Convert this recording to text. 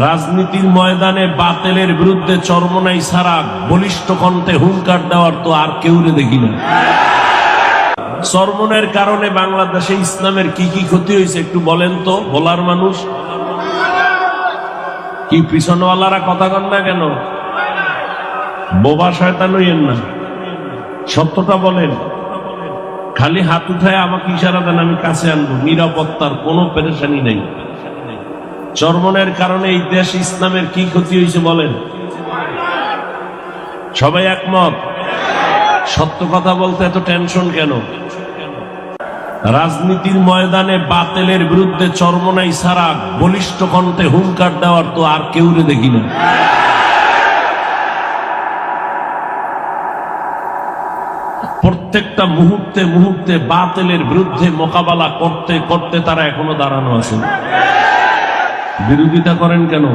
রাজনীতির ময়দানে বাতিলের বিরুদ্ধে চরমনাই ছাড়া বলিষ্ঠ কণ্ঠে হুঙ্কার দেওয়ার তো আর কেউ দেখি না। চরমনের কারণে বাংলাদেশে ইসলামের কি কি ক্ষতি হয়েছে একটু বলেন তো, বলার মানুষ কি? পিছনওয়ালারা কথা কন না কেন? বোবা শয়তান হইয়েন না, সত্যটা বলেন। খালি হাত উঠায় আমাকে ইশারা দেন, আমি কাছে আনবো। নিরাপত্তার কোনো পেরেশানি নেই। চরমনের কারণে এই দেশ ইসলামের কি ক্ষতি হয়েছে বলেন? সবাই একমত? সত্য কথা বলতে এত টেনশন কেন? রাজনীতির ময়দানে বাতিলের বিরুদ্ধে চরমনাই ছাড়া বলিষ্ঠ কণ্ঠে হুঙ্কার দেওয়ার তো আর কেউ দেখি না। প্রত্যেকটা মুহূর্তে মুহূর্তে বাতিলের বিরুদ্ধে মোকাবেলা করতে করতে তারা এখনো দাঁড়ানো আছে। বিরোধিতা করেন কেন?